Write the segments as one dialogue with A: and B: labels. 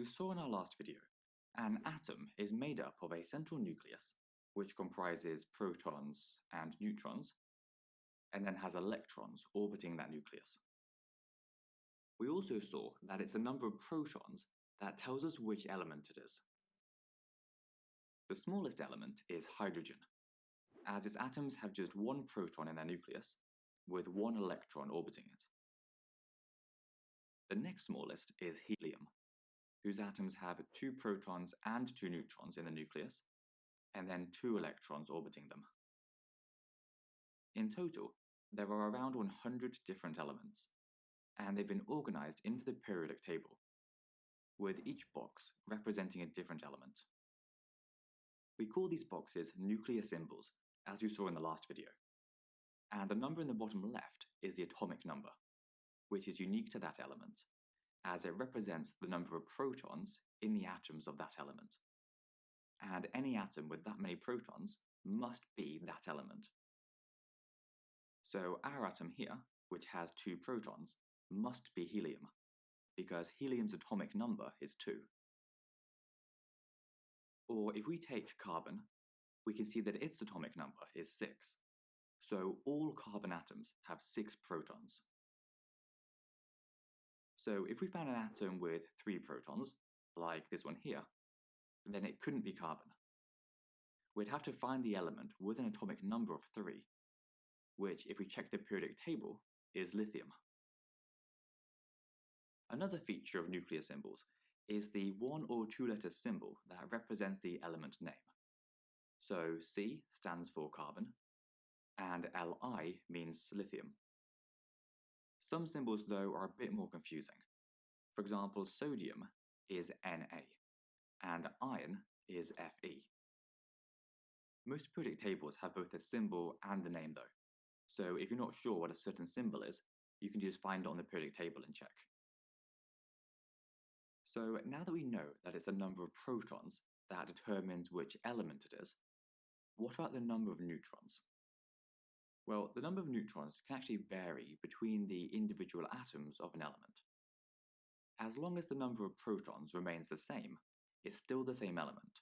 A: We saw in our last video, an atom is made up of a central nucleus, which comprises protons and neutrons, and then has electrons orbiting that nucleus. We also saw that it's the number of protons that tells us which element it is. The smallest element is hydrogen, as its atoms have just one proton in their nucleus, with one electron orbiting it. The next smallest is helium, whose atoms have two protons and two neutrons in the nucleus, and then two electrons orbiting them. In total, there are around 100 different elements, and they've been organized into the periodic table, with each box representing a different element. We call these boxes nuclear symbols, as we saw in the last video, and the number in the bottom left is the atomic number, which is unique to that element, as it represents the number of protons in the atoms of that element. And any atom with that many protons must be that element. So our atom here, which has two protons, must be helium, because helium's atomic number is 2. Or if we take carbon, we can see that its atomic number is 6. So all carbon atoms have 6 protons. So if we found an atom with 3 protons, like this one here, then it couldn't be carbon. We'd have to find the element with an atomic number of 3, which, if we check the periodic table, is lithium. Another feature of nuclear symbols is the 1 or 2 letter symbol that represents the element name. So C stands for carbon, and Li means lithium. Some symbols, though, are a bit more confusing. For example, sodium is Na, and iron is Fe. Most periodic tables have both the symbol and the name, though. So if you're not sure what a certain symbol is, you can just find it on the periodic table and check. So now that we know that it's the number of protons that determines which element it is, what about the number of neutrons? Well, the number of neutrons can actually vary between the individual atoms of an element. As long as the number of protons remains the same, it's still the same element.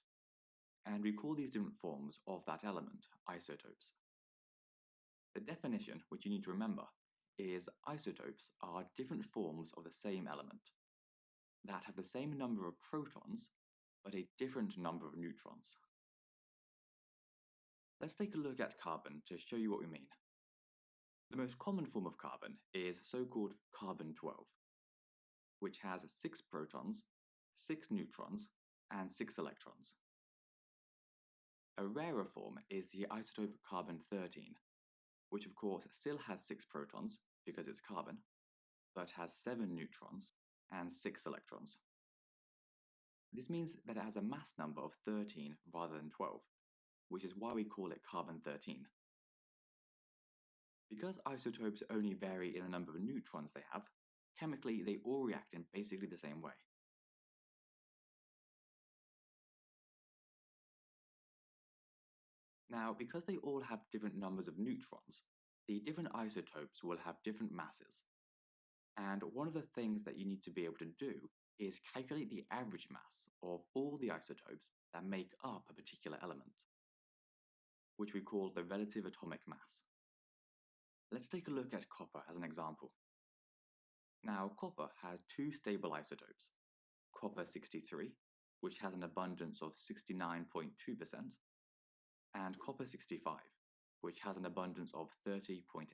A: And we call these different forms of that element isotopes. The definition, which you need to remember, is isotopes are different forms of the same element that have the same number of protons, but a different number of neutrons. Let's take a look at carbon to show you what we mean. The most common form of carbon is so-called carbon-12, which has 6 protons, 6 neutrons, and 6 electrons. A rarer form is the isotope carbon-13, which of course still has 6 protons, because it's carbon, but has 7 neutrons and 6 electrons. This means that it has a mass number of 13 rather than 12, which is why we call it carbon-13. Because isotopes only vary in the number of neutrons they have, chemically they all react in basically the same way. Now, because they all have different numbers of neutrons, the different isotopes will have different masses. And one of the things that you need to be able to do is calculate the average mass of all the isotopes that make up a particular element, which we call the relative atomic mass. Let's take a look at copper as an example. Now, copper has 2 stable isotopes, copper-63, which has an abundance of 69.2%, and copper-65, which has an abundance of 30.8%.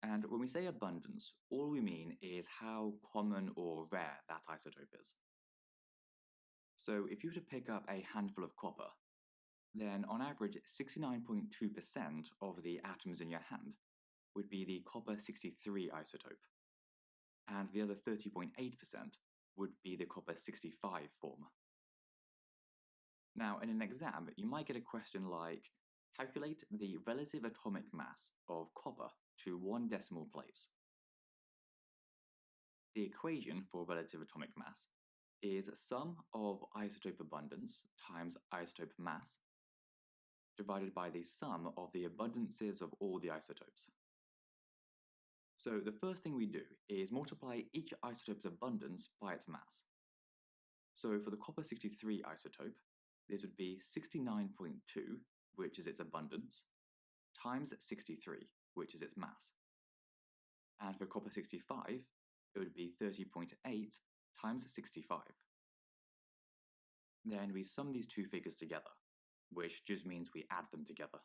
A: And when we say abundance, all we mean is how common or rare that isotope is. So if you were to pick up a handful of copper, then on average 69.2% of the atoms in your hand would be the copper-63 isotope, and the other 30.8% would be the copper-65 form. Now, in an exam, you might get a question like, calculate the relative atomic mass of copper to 1 decimal place. The equation for relative atomic mass is sum of isotope abundance times isotope mass divided by the sum of the abundances of all the isotopes. So the first thing we do is multiply each isotope's abundance by its mass. So for the copper-63 isotope, this would be 69.2, which is its abundance, times 63, which is its mass. And for copper-65, it would be 30.8 times 65. Then we sum these two figures together, which just means we add them together.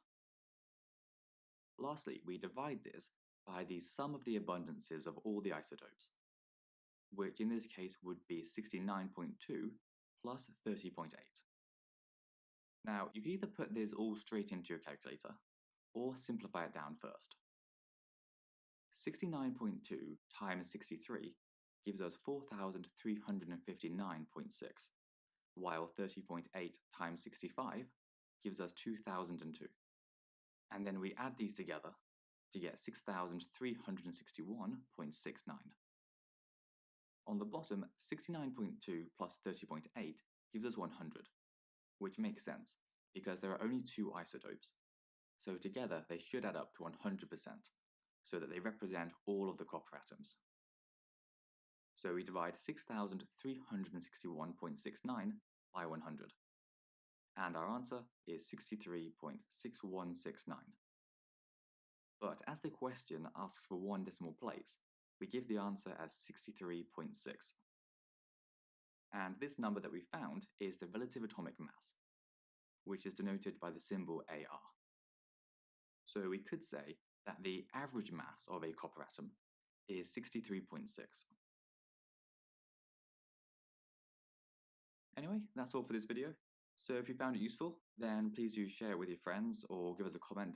A: Lastly, we divide this by the sum of the abundances of all the isotopes, which in this case would be 69.2 plus 30.8. Now, you can either put this all straight into your calculator, or simplify it down first. 69.2 times 63 gives us 4,359.6, while 30.8 times 65 gives us 2,002. And then we add these together to get 6,361.69. On the bottom, 69.2 plus 30.8 gives us 100, which makes sense because there are only two isotopes. So together they should add up to 100%, so that they represent all of the copper atoms. So we divide 6,361.69 by 100. And our answer is 63.6169. But as the question asks for one decimal place, we give the answer as 63.6. And this number that we found is the relative atomic mass, which is denoted by the symbol AR. So we could say that the average mass of a copper atom is 63.6. Anyway, that's all for this video. So if you found it useful, then please do share it with your friends or give us a comment